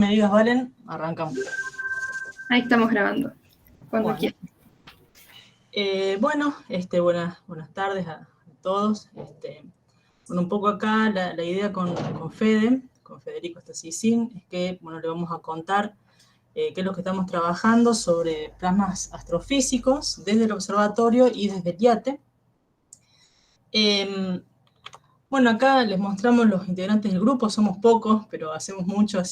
Me digas, Valen, arrancamos. Ahí estamos grabando, cuando quieras. Bueno, buenas tardes a todos. Bueno, un poco acá la idea con Federico Stasicin, es que, bueno, le vamos a contar qué es lo que estamos trabajando sobre plasmas astrofísicos desde el observatorio y desde el IATE. Bueno, acá les mostramos los integrantes del grupo, somos pocos, pero hacemos mucho,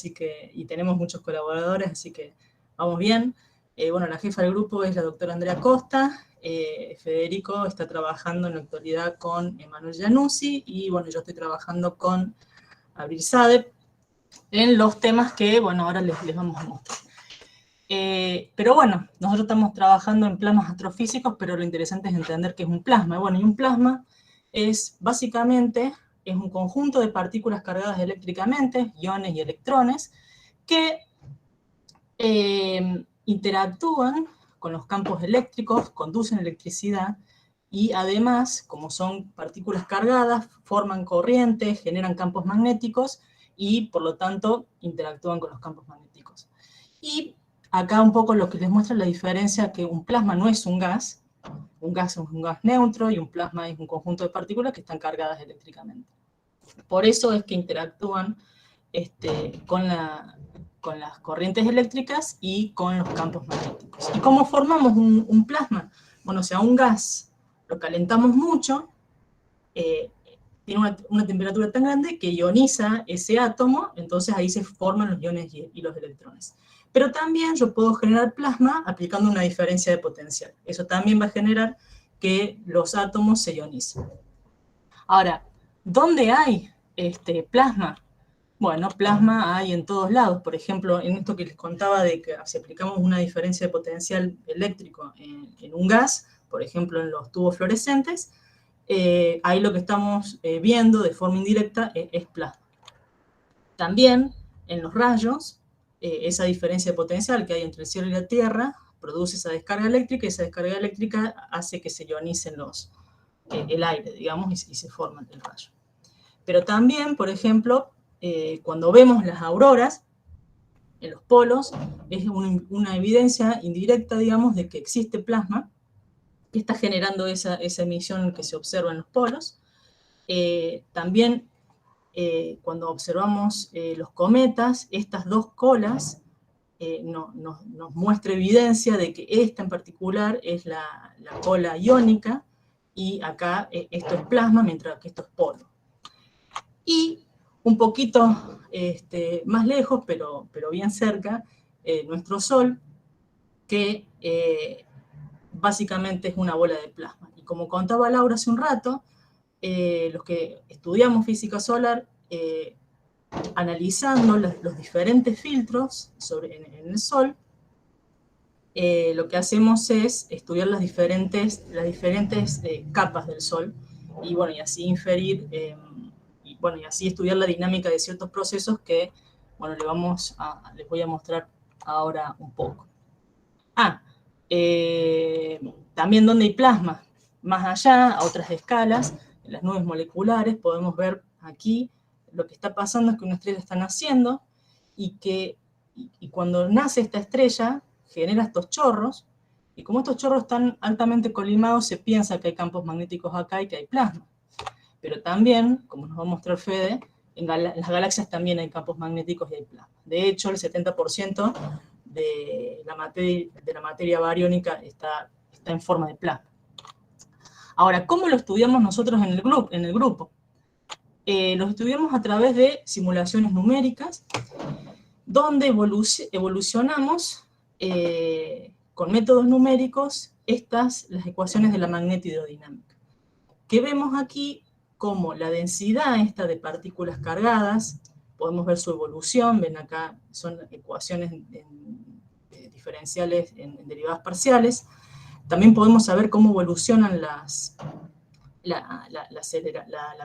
y tenemos muchos colaboradores, así que vamos bien. Bueno, la jefa del grupo es la doctora Andrea Costa, Federico está trabajando en la actualidad con Emanuel Januzzi, y bueno, yo estoy trabajando con Abril Sade en los temas que, bueno, ahora les vamos a mostrar. Pero bueno, nosotros estamos trabajando en plasmas astrofísicos, pero lo interesante es entender qué es un plasma. Bueno, y un plasma es básicamente un conjunto de partículas cargadas eléctricamente, iones y electrones, que interactúan con los campos eléctricos, conducen electricidad, y además, como son partículas cargadas, forman corrientes, generan campos magnéticos, y por lo tanto interactúan con los campos magnéticos. Y acá un poco lo que les muestra la diferencia, que un plasma no es un gas es un gas neutro, y un plasma es un conjunto de partículas que están cargadas eléctricamente. Por eso es que interactúan con las corrientes eléctricas y con los campos magnéticos. ¿Y cómo formamos un plasma? Bueno, o sea, un gas lo calentamos mucho, tiene una temperatura tan grande que ioniza ese átomo, entonces ahí se forman los iones y los electrones. Pero también yo puedo generar plasma aplicando una diferencia de potencial. Eso también va a generar que los átomos se ionicen. Ahora, ¿dónde hay plasma? Bueno, plasma hay en todos lados. Por ejemplo, en esto que les contaba de que si aplicamos una diferencia de potencial eléctrico en un gas, por ejemplo en los tubos fluorescentes, ahí lo que estamos viendo de forma indirecta es plasma. También en los rayos, esa diferencia de potencial que hay entre el cielo y la tierra produce esa descarga eléctrica, y esa descarga eléctrica hace que se ionicen el aire, digamos, y se forma el rayo. Pero también, por ejemplo, cuando vemos las auroras en los polos, es una evidencia indirecta, digamos, de que existe plasma que está generando esa emisión que se observa en los polos. También cuando observamos los cometas, estas dos colas nos muestra evidencia de que esta en particular es la cola iónica, y acá esto es plasma, mientras que esto es polo. Y un poquito más lejos, pero bien cerca, nuestro Sol, que básicamente es una bola de plasma. Y como contaba Laura hace un rato, los que estudiamos física solar, analizando los diferentes filtros en el Sol, lo que hacemos es estudiar las diferentes capas del Sol, y bueno, y así inferir, y así estudiar la dinámica de ciertos procesos que, bueno, les voy a mostrar ahora un poco. También donde hay plasma, más allá, a otras escalas, en las nubes moleculares, podemos ver aquí lo que está pasando es que una estrella está naciendo, y cuando nace esta estrella genera estos chorros, y como estos chorros están altamente colimados, se piensa que hay campos magnéticos acá y que hay plasma. Pero también, como nos va a mostrar Fede, en las galaxias también hay campos magnéticos y hay plasma. De hecho, el 70% de la materia bariónica está en forma de plasma. Ahora, ¿cómo lo estudiamos nosotros en el grupo? Los estudiamos a través de simulaciones numéricas, donde evolucionamos con métodos numéricos las ecuaciones de la magnetohidrodinámica, que vemos aquí como la densidad esta de partículas cargadas, podemos ver su evolución, ven acá, son ecuaciones diferenciales en derivadas parciales. También podemos saber cómo evolucionan la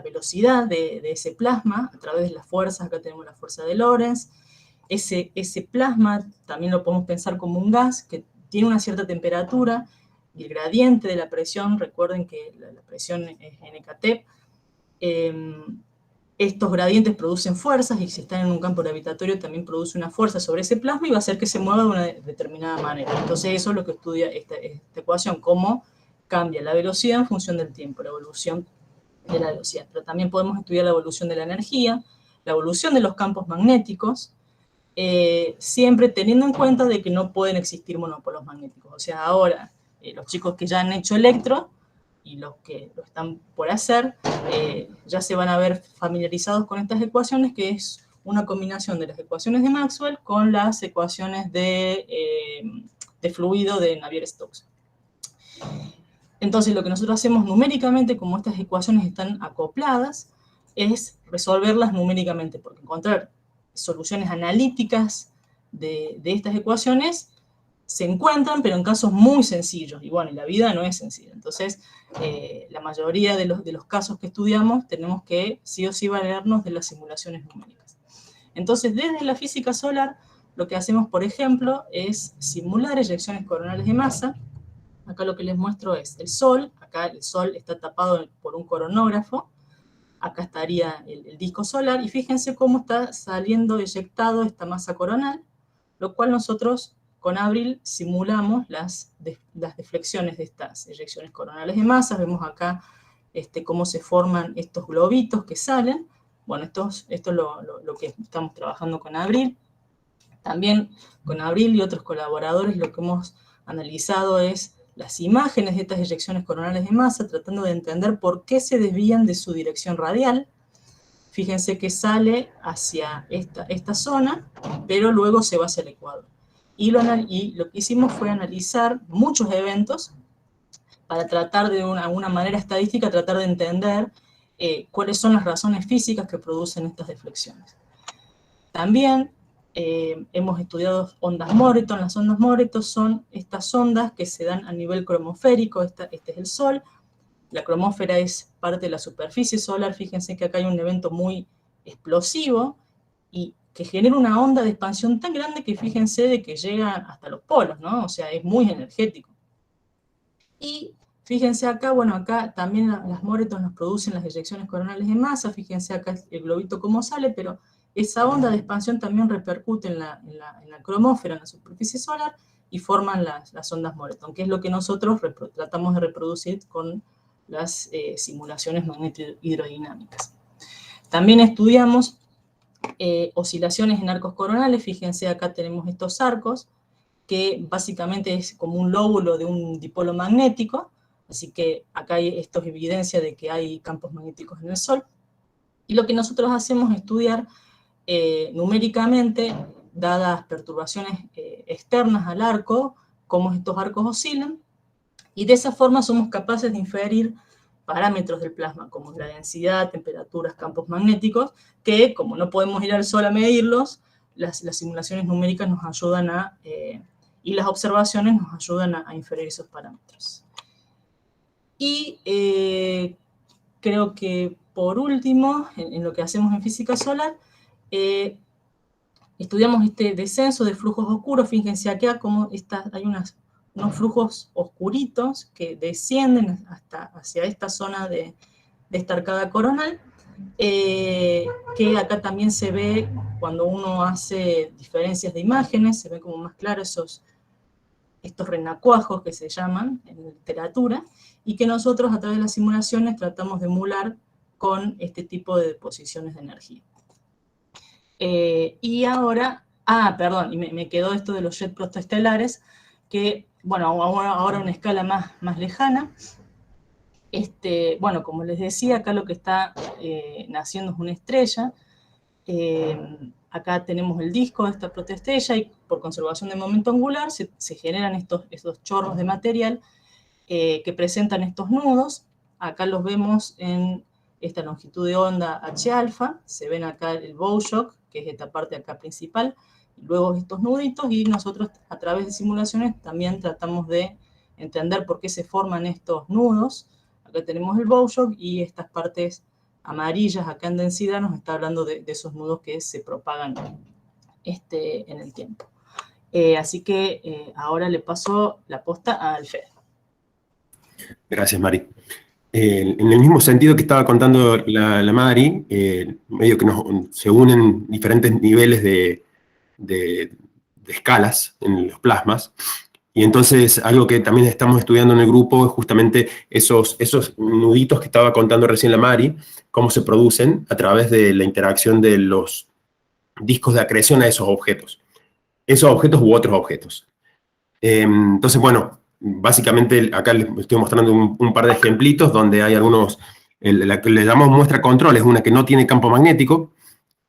velocidad de ese plasma a través de las fuerzas. Acá tenemos la fuerza de Lorentz. Ese plasma también lo podemos pensar como un gas que tiene una cierta temperatura, y el gradiente de la presión, recuerden que la presión es nkt, estos gradientes producen fuerzas, y si están en un campo gravitatorio también produce una fuerza sobre ese plasma y va a hacer que se mueva de una determinada manera. Entonces eso es lo que estudia esta ecuación, cómo cambia la velocidad en función del tiempo, la evolución de la velocidad. Pero también podemos estudiar la evolución de la energía, la evolución de los campos magnéticos, siempre teniendo en cuenta de que no pueden existir monopolos magnéticos. O sea, ahora los chicos que ya han hecho electro y los que lo están por hacer, ya se van a ver familiarizados con estas ecuaciones, que es una combinación de las ecuaciones de Maxwell con las ecuaciones de fluido de Navier-Stokes. Entonces, lo que nosotros hacemos numéricamente, como estas ecuaciones están acopladas, es resolverlas numéricamente, porque encontrar soluciones analíticas de estas ecuaciones se encuentran, pero en casos muy sencillos, y bueno, la vida no es sencilla. Entonces, la mayoría de los casos que estudiamos tenemos que sí o sí valernos de las simulaciones numéricas. Entonces, desde la física solar, lo que hacemos, por ejemplo, es simular eyecciones coronales de masa. Acá lo que les muestro es el Sol. Acá el Sol está tapado por un coronógrafo. Acá estaría el disco solar, y fíjense cómo está saliendo eyectado esta masa coronal, lo cual nosotros con Abril simulamos las deflexiones de estas eyecciones coronales de masa. Vemos acá cómo se forman estos globitos que salen. Bueno, esto es lo que estamos trabajando con Abril. También con Abril y otros colaboradores lo que hemos analizado es las imágenes de estas eyecciones coronales de masa, tratando de entender por qué se desvían de su dirección radial. Fíjense que sale hacia esta zona, pero luego se va hacia el ecuador. Y lo que hicimos fue analizar muchos eventos para tratar de alguna manera estadística, tratar de entender cuáles son las razones físicas que producen estas deflexiones. También hemos estudiado ondas Moreton. Las ondas Moreton son estas ondas que se dan a nivel cromosférico. Este es el Sol. La cromósfera es parte de la superficie solar. Fíjense que acá hay un evento muy explosivo y que genera una onda de expansión tan grande que fíjense de que llega hasta los polos, ¿no? O sea, es muy energético. Y fíjense acá, bueno, acá también las Moreton nos producen las eyecciones coronales de masa. Fíjense acá el globito cómo sale, pero esa onda de expansión también repercute en la cromósfera, en la superficie solar, y forman las ondas Moreton, que es lo que nosotros tratamos de reproducir con las simulaciones magnético-hidrodinámicas. También estudiamos oscilaciones en arcos coronales. Fíjense, acá tenemos estos arcos, que básicamente es como un lóbulo de un dipolo magnético, así que acá esto es evidencia de que hay campos magnéticos en el Sol. Y lo que nosotros hacemos es estudiar numéricamente, dadas perturbaciones externas al arco, cómo estos arcos oscilan, y de esa forma somos capaces de inferir parámetros del plasma, como la densidad, temperaturas, campos magnéticos, que como no podemos ir al Sol a medirlos, las simulaciones numéricas nos ayudan y las observaciones nos ayudan a inferir esos parámetros. Y creo que por último, en lo que hacemos en física solar, estudiamos este descenso de flujos oscuros. Fíjense acá cómo hay unos flujos oscuritos que descienden hacia esta zona de esta arcada coronal, que acá también se ve cuando uno hace diferencias de imágenes, se ven como más claros estos renacuajos que se llaman en literatura, y que nosotros a través de las simulaciones tratamos de emular con este tipo de deposiciones de energía. Y ahora, perdón, y me quedó esto de los jets protoestelares, que, bueno, ahora a una escala más lejana. Bueno, como les decía, acá lo que está naciendo es una estrella. Acá tenemos el disco de esta protoestrella, y por conservación de momento angular se generan estos chorros de material que presentan estos nudos. Acá los vemos en esta longitud de onda H-alfa. Se ven acá el bow shock, que es esta parte acá principal, y luego estos nuditos, y nosotros a través de simulaciones también tratamos de entender por qué se forman estos nudos. Acá tenemos el bow shock, y estas partes amarillas acá en densidad nos está hablando de esos nudos que se propagan en el tiempo. Así que ahora le paso la posta a Alfredo. Gracias, Mari. en el mismo sentido que estaba contando la Mari, medio que se unen diferentes niveles de escalas en los plasmas. Y entonces algo que también estamos estudiando en el grupo es justamente esos nuditos que estaba contando recién la Mari, cómo se producen a través de la interacción de los discos de acreción a esos objetos u otros objetos. Entonces, bueno, básicamente acá les estoy mostrando un par de ejemplitos donde hay algunos, la que le llamamos muestra control es una que no tiene campo magnético,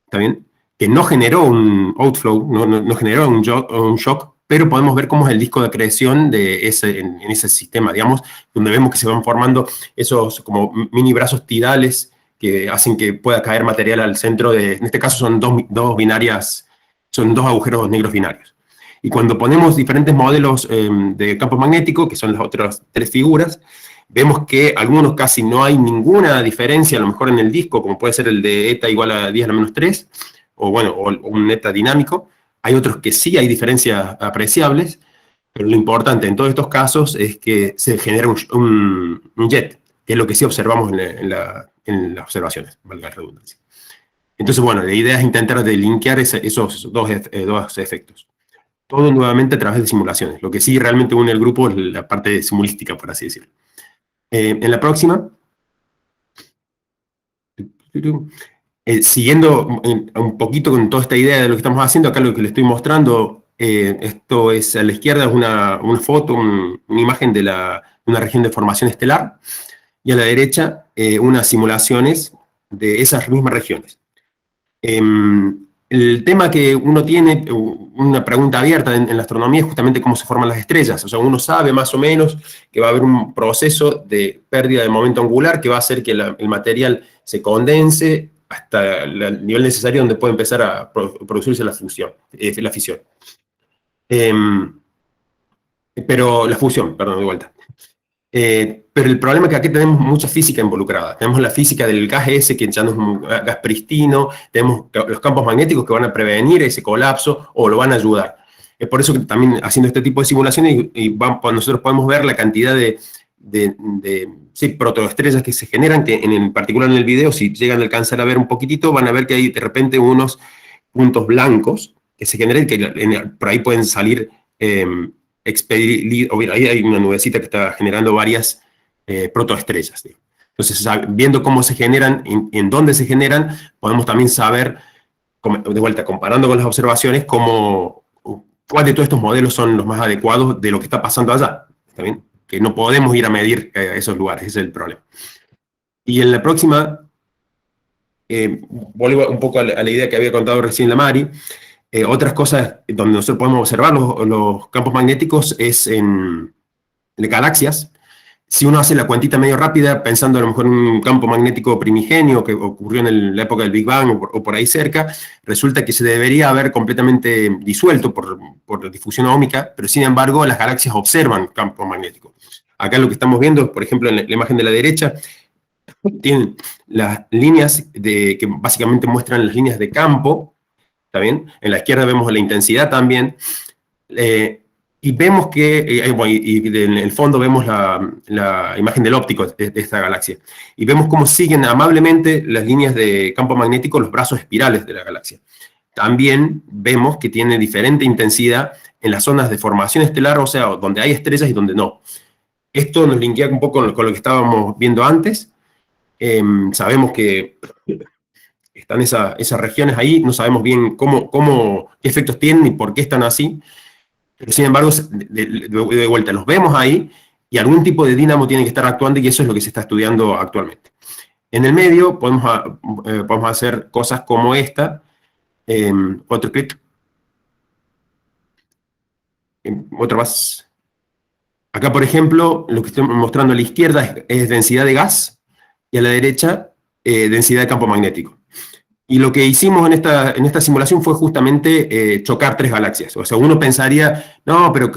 ¿está bien? Que no generó un outflow, no generó un shock, pero podemos ver cómo es el disco de acreción en ese sistema, digamos, donde vemos que se van formando esos como mini brazos tidales que hacen que pueda caer material al centro en este caso son dos binarias, son dos agujeros negros binarios. Y cuando ponemos diferentes modelos de campo magnético, que son las otras tres figuras, vemos que algunos casi no hay ninguna diferencia, a lo mejor en el disco, como puede ser el de eta igual a 10 a la menos 3, o bueno, o un eta dinámico. Hay otros que sí hay diferencias apreciables, pero lo importante en todos estos casos es que se genera un jet, que es lo que sí observamos en las observaciones, valga la redundancia. Entonces, bueno, la idea es intentar linkear esos dos efectos. Todo nuevamente a través de simulaciones. Lo que sí realmente une el grupo es la parte simulística, por así decirlo. En la próxima, siguiendo un poquito con toda esta idea de lo que estamos haciendo, acá lo que le estoy mostrando, esto es a la izquierda, es una foto, una imagen de una región de formación estelar, y a la derecha unas simulaciones de esas mismas regiones. El tema que uno tiene, una pregunta abierta en la astronomía es justamente cómo se forman las estrellas. O sea, uno sabe más o menos que va a haber un proceso de pérdida de momento angular que va a hacer que el material se condense hasta el nivel necesario donde puede empezar a producirse la fisión. Pero la fusión, perdón, de vuelta. Pero el problema es que aquí tenemos mucha física involucrada. Tenemos la física del gas ese, que ya no es un gas pristino, tenemos los campos magnéticos que van a prevenir ese colapso o lo van a ayudar. Es por eso que también haciendo este tipo de simulaciones nosotros podemos ver la cantidad de protoestrellas que se generan, que en particular en el video, si llegan a alcanzar a ver un poquitito, van a ver que hay de repente unos puntos blancos que se generan, que por ahí pueden salir... ahí hay una nubecita que está generando varias protoestrellas. Entonces, viendo cómo se generan, en dónde se generan, podemos también saber, de vuelta, comparando con las observaciones, cuál de todos estos modelos son los más adecuados de lo que está pasando allá. ¿Está bien? Que no podemos ir a medir esos lugares, ese es el problema. Y en la próxima, vuelvo un poco a la idea que había contado recién la Mari. Otras cosas donde nosotros podemos observar los campos magnéticos es en galaxias. Si uno hace la cuentita medio rápida, pensando a lo mejor en un campo magnético primigenio que ocurrió en la época del Big Bang o por ahí cerca, resulta que se debería haber completamente disuelto por difusión óhmica, pero sin embargo las galaxias observan campos magnéticos. Acá lo que estamos viendo, por ejemplo, en la imagen de la derecha, tienen las líneas que básicamente muestran las líneas de campo. ¿Está bien? En la izquierda vemos la intensidad también, y vemos que, y en el fondo vemos la imagen del óptico de esta galaxia, y vemos cómo siguen amablemente las líneas de campo magnético, los brazos espirales de la galaxia. También vemos que tiene diferente intensidad en las zonas de formación estelar, o sea, donde hay estrellas y donde no. Esto nos linkea un poco con lo que estábamos viendo antes. Sabemos que están esas regiones ahí, no sabemos bien qué efectos tienen y por qué están así, pero sin embargo, de vuelta, los vemos ahí y algún tipo de dínamo tiene que estar actuando y eso es lo que se está estudiando actualmente. En el medio podemos hacer cosas como esta, otro clic, otro más. Acá, por ejemplo, lo que estoy mostrando a la izquierda es densidad de gas y a la derecha densidad de campo magnético. Y lo que hicimos en esta simulación fue justamente chocar tres galaxias. O sea, uno pensaría, no, pero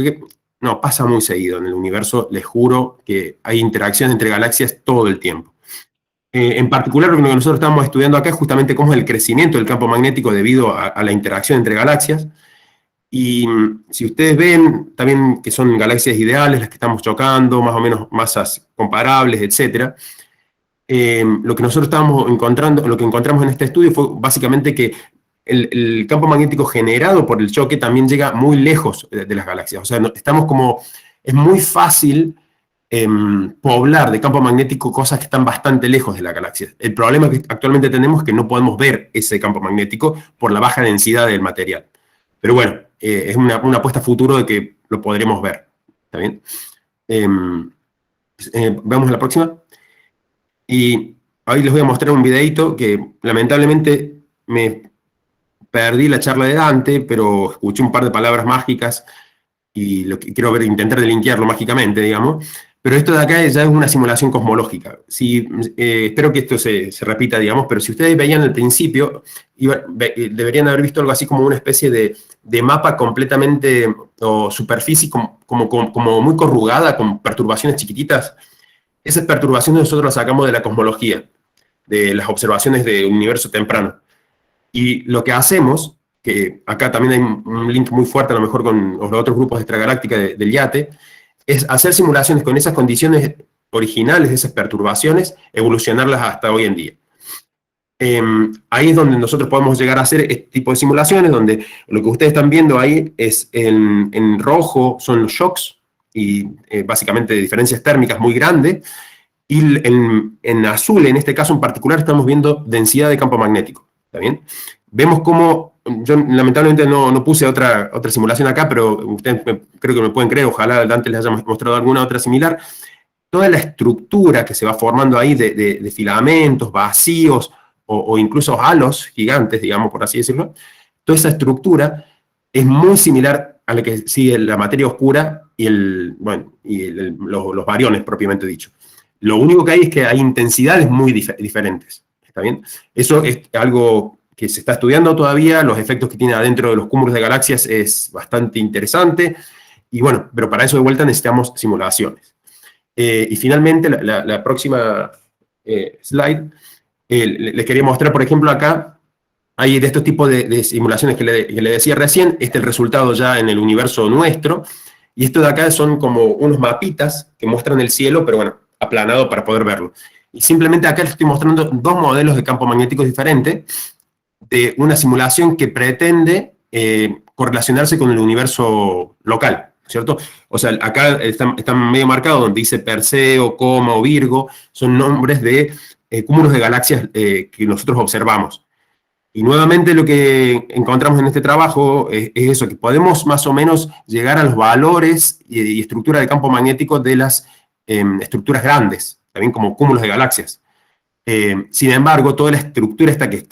no, pasa muy seguido en el universo, les juro que hay interacciones entre galaxias todo el tiempo. En particular, lo que nosotros estamos estudiando acá es justamente cómo es el crecimiento del campo magnético debido a la interacción entre galaxias. Y si ustedes ven también que son galaxias ideales las que estamos chocando, más o menos masas comparables, etc., lo que nosotros estábamos encontrando, lo que encontramos en este estudio fue básicamente que el campo magnético generado por el choque también llega muy lejos de las galaxias. O sea, estamos como, es muy fácil poblar de campo magnético cosas que están bastante lejos de la galaxia. El problema que actualmente tenemos es que no podemos ver ese campo magnético por la baja densidad del material. Pero bueno, es una apuesta a futuro de que lo podremos ver. ¿Está bien? Vamos a la próxima. Y hoy les voy a mostrar un videito que lamentablemente me perdí la charla de Dante, pero escuché un par de palabras mágicas y lo que quiero ver, intentar delinquearlo mágicamente, digamos. Pero esto de acá ya es una simulación cosmológica. Espero que esto se repita, digamos, pero si ustedes veían al principio, deberían haber visto algo así como una especie de mapa completamente, o superficie como muy corrugada, con perturbaciones chiquititas. Esas perturbaciones nosotros las sacamos de la cosmología, de las observaciones del universo temprano. Y lo que hacemos, que acá también hay un link muy fuerte a lo mejor con los otros grupos extragalácticos del IATE, es hacer simulaciones con esas condiciones originales de esas perturbaciones, evolucionarlas hasta hoy en día. Ahí es donde nosotros podemos llegar a hacer este tipo de simulaciones, donde lo que ustedes están viendo ahí es en rojo son los shocks, y básicamente diferencias térmicas muy grandes, y en azul, en este caso en particular, estamos viendo densidad de campo magnético. ¿Está bien? Vemos cómo, yo lamentablemente no puse otra simulación acá, pero ustedes creo que me pueden creer, ojalá Dante les haya mostrado alguna otra similar. Toda la estructura que se va formando ahí de filamentos, vacíos, o incluso halos gigantes, digamos, por así decirlo, toda esa estructura es muy similar a la que sigue la materia oscura y los bariones propiamente dicho. Lo único que hay es que hay intensidades muy diferentes. ¿Está bien? Eso es algo que se está estudiando todavía, los efectos que tiene adentro de los cúmulos de galaxias es bastante interesante, y bueno, pero para eso de vuelta necesitamos simulaciones. Y finalmente, la próxima slide, les quería mostrar, por ejemplo, acá, hay de estos tipos de simulaciones que le decía recién, este es el resultado ya en el universo nuestro, y esto de acá son como unos mapitas que muestran el cielo, pero bueno, aplanado para poder verlo. Y simplemente acá les estoy mostrando dos modelos de campo magnético diferentes de una simulación que pretende correlacionarse con el universo local, ¿cierto? O sea, acá están medio marcados donde dice Perseo, Coma o Virgo, son nombres de cúmulos de galaxias que nosotros observamos. Y nuevamente lo que encontramos en este trabajo es eso, que podemos más o menos llegar a los valores y estructura de campo magnético de las estructuras grandes, también como cúmulos de galaxias. Sin embargo, toda la estructura esta que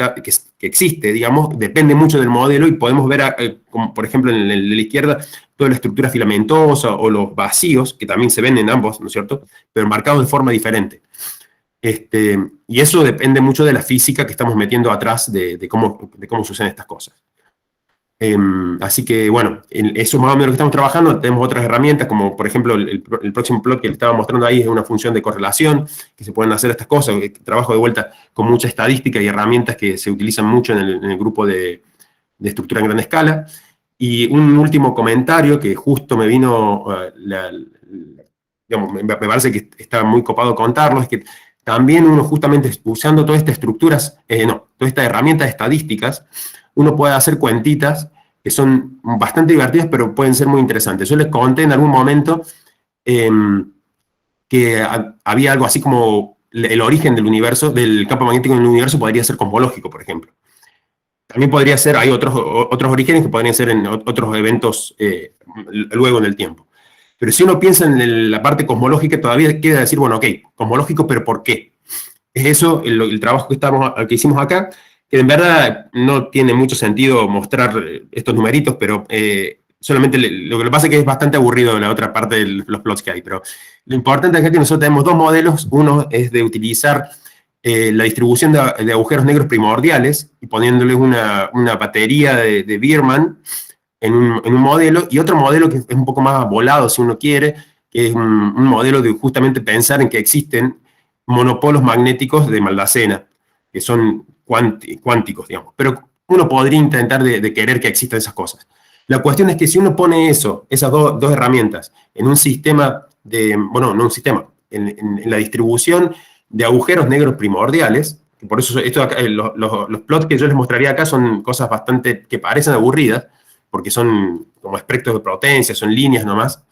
existe, digamos, depende mucho del modelo y podemos ver, como por ejemplo en la izquierda, toda la estructura filamentosa o los vacíos, que también se ven en ambos, ¿no es cierto?, pero marcados de forma diferente. Y eso depende mucho de la física que estamos metiendo atrás de cómo suceden estas cosas. Así que, bueno, eso es más o menos lo que estamos trabajando. Tenemos otras herramientas, como por ejemplo el próximo plot que le estaba mostrando ahí es una función de correlación, que se pueden hacer estas cosas. Trabajo de vuelta con mucha estadística y herramientas que se utilizan mucho en el grupo de estructura en gran escala. Y un último comentario que justo me vino, digamos, me parece que está muy copado contarlo, es que también uno justamente usando todas estas estructuras, todas estas herramientas estadísticas, uno puede hacer cuentitas que son bastante divertidas, pero pueden ser muy interesantes. Yo les conté en algún momento que había algo así como el origen del universo, del campo magnético en el universo podría ser cosmológico, por ejemplo. También podría ser, hay otros orígenes que podrían ser en otros eventos luego en el tiempo. Pero si uno piensa en la parte cosmológica, todavía queda decir, bueno, ok, cosmológico, pero ¿por qué? Es eso el trabajo que hicimos acá, que en verdad no tiene mucho sentido mostrar estos numeritos, pero solamente lo que le pasa es que es bastante aburrido la otra parte de los plots que hay. Pero lo importante es que nosotros tenemos dos modelos. Uno es de utilizar la distribución de agujeros negros primordiales y poniéndole una batería de Biermann en un modelo, y otro modelo que es un poco más volado, si uno quiere, que es un modelo de justamente pensar en que existen monopolos magnéticos de Maldacena, que son cuánticos, digamos. Pero uno podría intentar de querer que existan esas cosas. La cuestión es que si uno pone esas dos herramientas en un sistema bueno, no un sistema, en la distribución de agujeros negros primordiales. Por eso los plots que yo les mostraría acá son cosas bastante que parecen aburridas, porque son como espectros de potencia, son líneas nomás.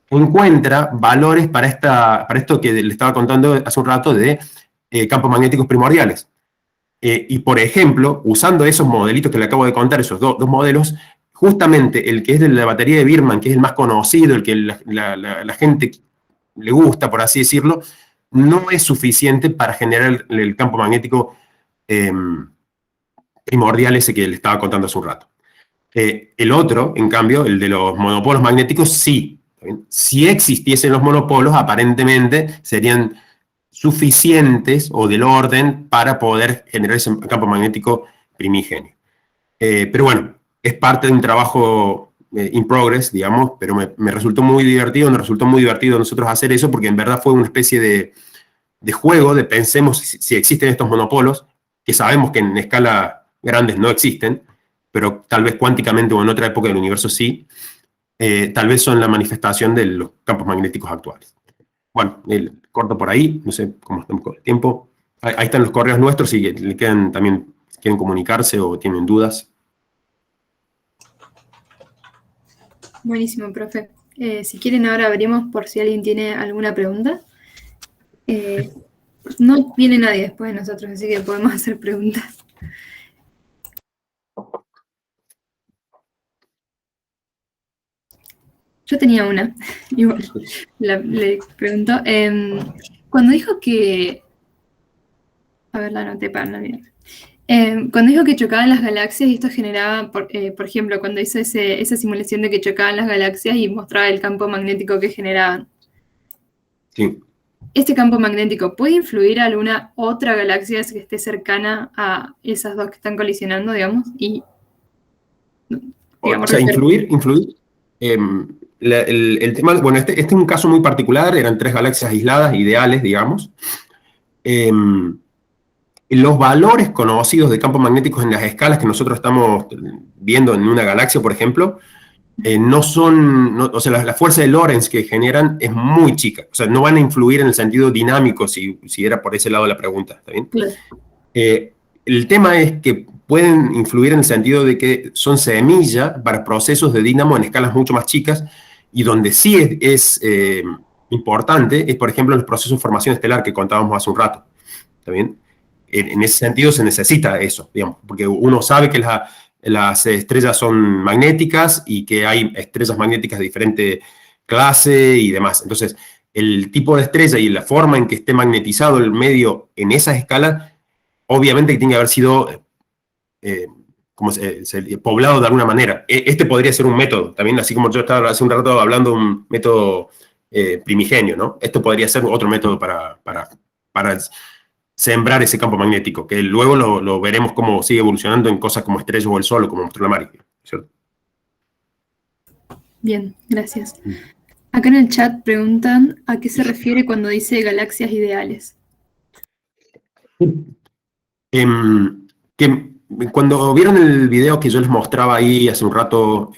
Encuentra valores para esto que le estaba contando hace un rato de campos magnéticos primordiales. Y por ejemplo, usando esos modelitos que le acabo de contar, esos dos modelos, justamente el que es de la batería de Birman, que es el más conocido, el que la gente le gusta, por así decirlo, no es suficiente para generar el campo magnético primordial ese que le estaba contando hace un rato. El otro, en cambio, el de los monopolos magnéticos, sí. Si existiesen los monopolos, aparentemente serían suficientes o del orden para poder generar ese campo magnético primigenio. Pero bueno, es parte de un trabajo in progress, digamos, pero me resultó muy divertido, nos resultó muy divertido a nosotros hacer eso, porque en verdad fue una especie de juego, de pensemos si existen estos monopolos, que sabemos que en escala grandes no existen, pero tal vez cuánticamente o en otra época del universo sí, tal vez son la manifestación de los campos magnéticos actuales. Bueno, corto por ahí, no sé cómo estamos con el tiempo. Ahí están los correos nuestros, si le quedan también, si quieren comunicarse o tienen dudas. Buenísimo, profe. Si quieren, ahora abrimos por si alguien tiene alguna pregunta. No viene nadie después de nosotros, así que podemos hacer preguntas. Yo tenía una, igual, le pregunto. Cuando dijo que... A ver, la anoté para no olvidar. Cuando dijo que chocaban las galaxias y esto generaba, por ejemplo, cuando hizo esa simulación de que chocaban las galaxias y mostraba el campo magnético que generaban. Sí. ¿Este campo magnético puede influir a alguna otra galaxia que esté cercana a esas dos que están colisionando, digamos? Y, digamos, o sea, influir. El tema, bueno, este es un caso muy particular, eran 3 galaxias aisladas, ideales, digamos. Los valores conocidos de campos magnéticos en las escalas que nosotros estamos viendo en una galaxia, por ejemplo, no son, o sea, la fuerza de Lorentz que generan es muy chica, o sea, no van a influir en el sentido dinámico, si era por ese lado la pregunta, ¿está bien? Claro. El tema es que pueden influir en el sentido de que son semilla para procesos de dínamo en escalas mucho más chicas, y donde sí es importante es, por ejemplo, en los procesos de formación estelar que contábamos hace un rato, ¿está bien? En ese sentido se necesita eso, digamos, porque uno sabe que las estrellas son magnéticas y que hay estrellas magnéticas de diferente clase y demás. Entonces, el tipo de estrella y la forma en que esté magnetizado el medio en esas escalas, obviamente que tiene que haber sido poblado de alguna manera. Este podría ser un método, también así como yo estaba hace un rato hablando de un método primigenio, ¿no? Esto podría ser otro método para sembrar ese campo magnético, que luego lo veremos cómo sigue evolucionando en cosas como estrellas o el Sol, como mostró la Mari, ¿cierto? Bien, gracias. Acá en el chat preguntan a qué se refiere cuando dice galaxias ideales. Que cuando vieron el video que yo les mostraba ahí hace un rato,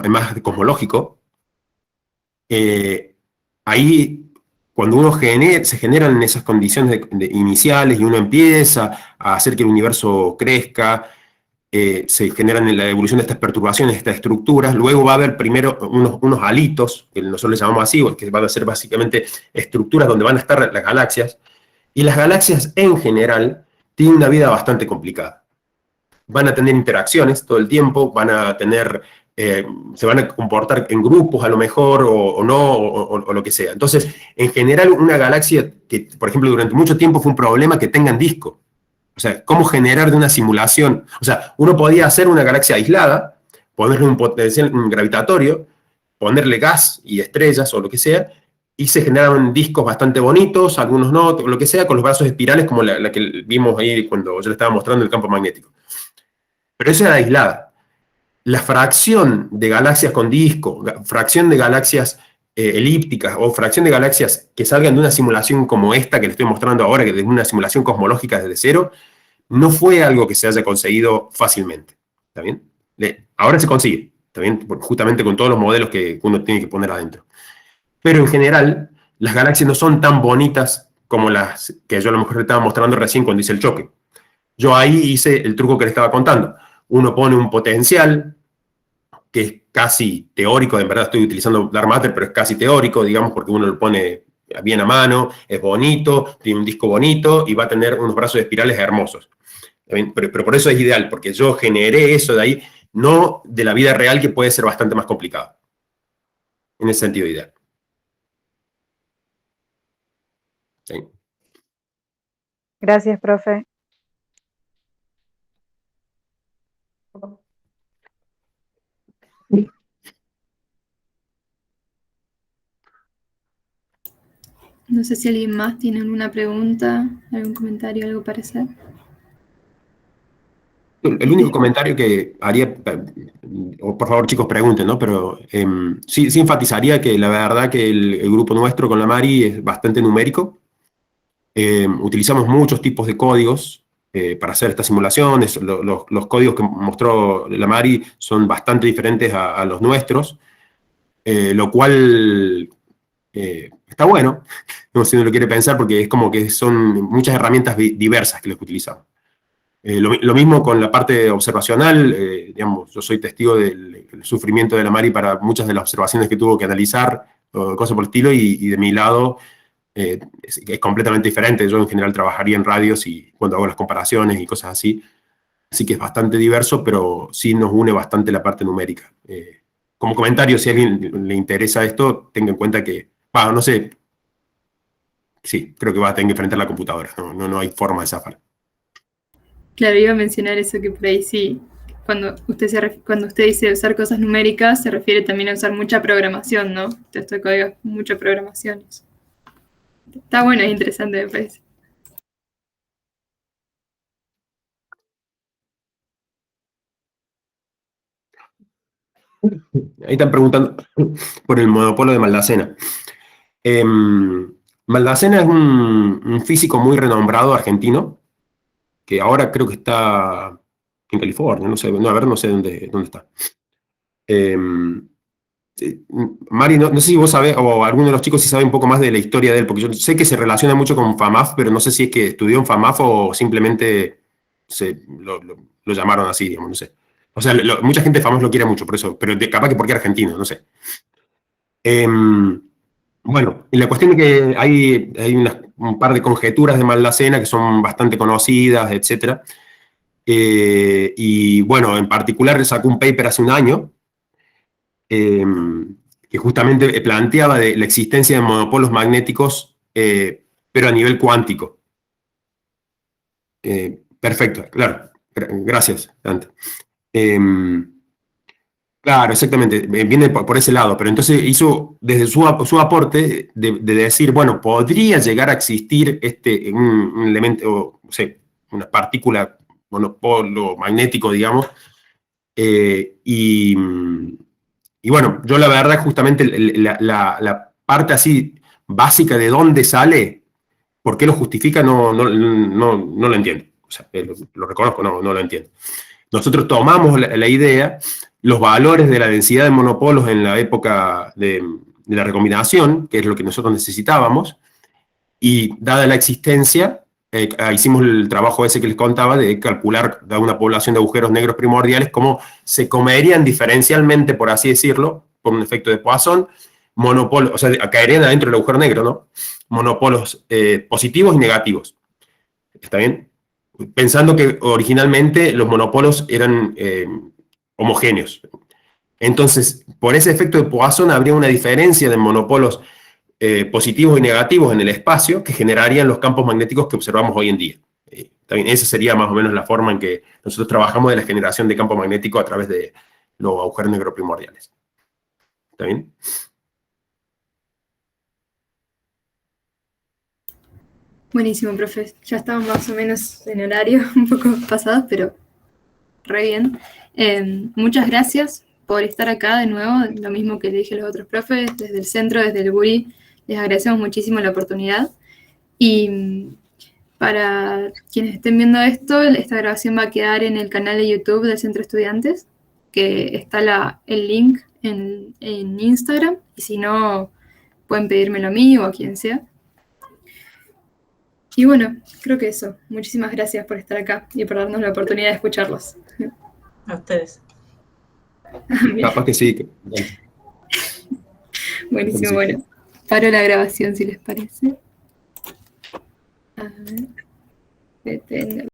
más cosmológico, ahí cuando uno se generan esas condiciones iniciales y uno empieza a hacer que el universo crezca, se generan en la evolución de estas perturbaciones, estas estructuras, luego va a haber primero unos halitos, que nosotros les llamamos así, que van a ser básicamente estructuras donde van a estar las galaxias, y las galaxias en general tienen una vida bastante complicada. Van a tener interacciones todo el tiempo, van a tener... se van a comportar en grupos a lo mejor o no, o lo que sea. Entonces, en general, una galaxia que, por ejemplo, durante mucho tiempo fue un problema que tengan disco. O sea, ¿cómo generar de una simulación? O sea, uno podía hacer una galaxia aislada, ponerle un potencial gravitatorio, ponerle gas y estrellas o lo que sea, y se generaban discos bastante bonitos, algunos no, lo que sea, con los brazos espirales como la que vimos ahí cuando yo le estaba mostrando el campo magnético. Pero eso era aislada. La fracción de galaxias con disco, fracción de galaxias elípticas o fracción de galaxias que salgan de una simulación como esta que le estoy mostrando ahora, que es una simulación cosmológica desde cero, no fue algo que se haya conseguido fácilmente. ¿Está bien? Ahora se consigue, ¿está bien? Justamente con todos los modelos que uno tiene que poner adentro. Pero en general, las galaxias no son tan bonitas como las que yo a lo mejor le estaba mostrando recién cuando hice el choque. Yo ahí hice el truco que le estaba contando. Uno pone un potencial, que es casi teórico, en verdad estoy utilizando Dark Matter, pero es casi teórico, digamos, porque uno lo pone bien a mano, es bonito, tiene un disco bonito y va a tener unos brazos de espirales hermosos. Pero por eso es ideal, porque yo generé eso de ahí, no de la vida real, que puede ser bastante más complicado. En ese sentido ideal. ¿Sí? Gracias, profe. No sé si alguien más tiene alguna pregunta, algún comentario, algo para hacer. El único comentario que haría, o por favor chicos pregunten, ¿no? Pero sí, sí enfatizaría que la verdad que el grupo nuestro con la Mari es bastante numérico. Utilizamos muchos tipos de códigos para hacer estas simulaciones. Los códigos que mostró la Mari son bastante diferentes a los nuestros, lo cual está bueno, si uno lo quiere pensar, porque es como que son muchas herramientas diversas que los utilizamos. Lo mismo con la parte observacional, digamos, yo soy testigo del sufrimiento de la Mari para muchas de las observaciones que tuvo que analizar, o cosas por el estilo, y de mi lado es completamente diferente. Yo en general trabajaría en radios y cuando hago las comparaciones y cosas así, así que es bastante diverso, pero sí nos une bastante la parte numérica. Como comentario, si a alguien le interesa esto, tenga en cuenta que, no sé, sí, creo que va a tener que enfrentar la computadora, no hay forma de zafar. Claro, iba a mencionar eso, que por ahí sí, cuando usted dice usar cosas numéricas, se refiere también a usar mucha programación, ¿no? Texto de código, mucha programación. Está bueno, es interesante, me parece. Ahí están preguntando por el monopolio de Maldacena. Maldacena es un físico muy renombrado argentino, que ahora creo que está en California, no sé, no sé dónde está. Mari, no sé si vos sabés, o alguno de los chicos sí sabe un poco más de la historia de él, porque yo sé que se relaciona mucho con FAMAF, pero no sé si es que estudió en FAMAF o simplemente lo llamaron así, digamos, no sé. O sea, mucha gente de FAMAF lo quiere mucho, por eso, pero capaz que porque es argentino, no sé. Bueno, y la cuestión es que hay un par de conjeturas de Maldacena que son bastante conocidas, etc. Y bueno, en particular sacó un paper hace un año que justamente planteaba de la existencia de monopolos magnéticos, pero a nivel cuántico. Perfecto, claro. Gracias, Dante. Claro, exactamente, viene por ese lado, pero entonces hizo desde su aporte de decir, bueno, podría llegar a existir un elemento, o sea, una partícula, monopolo magnético, digamos, y bueno, yo la verdad justamente la parte así básica de dónde sale, por qué lo justifica, no lo entiendo. O sea, lo reconozco, no lo entiendo. Nosotros tomamos la idea, los valores de la densidad de monopolos en la época de la recombinación, que es lo que nosotros necesitábamos, y dada la existencia, hicimos el trabajo ese que les contaba de calcular, dada una población de agujeros negros primordiales, cómo se comerían diferencialmente, por así decirlo, por un efecto de Poisson, monopolos, o sea, caerían adentro del agujero negro, ¿no? Monopolos positivos y negativos. ¿Está bien? Pensando que originalmente los monopolos eran homogéneos. Entonces, por ese efecto de Poisson habría una diferencia de monopolos positivos y negativos en el espacio que generarían los campos magnéticos que observamos hoy en día. También esa sería más o menos la forma en que nosotros trabajamos de la generación de campo magnético a través de los agujeros negros primordiales. ¿Está bien? Buenísimo, profe. Ya estamos más o menos en horario, un poco pasados, pero re bien. Muchas gracias por estar acá de nuevo, lo mismo que le dije a los otros profes, desde el centro, desde el GURI, les agradecemos muchísimo la oportunidad. Y para quienes estén viendo esto, esta grabación va a quedar en el canal de YouTube del Centro Estudiantes, que está el link en Instagram, y si no, pueden pedírmelo a mí o a quien sea. Y bueno, creo que eso. Muchísimas gracias por estar acá y por darnos la oportunidad de escucharlos. A ustedes. Capaz que sí. Buenísimo, Sí. bueno. Paro la grabación si les parece. A ver.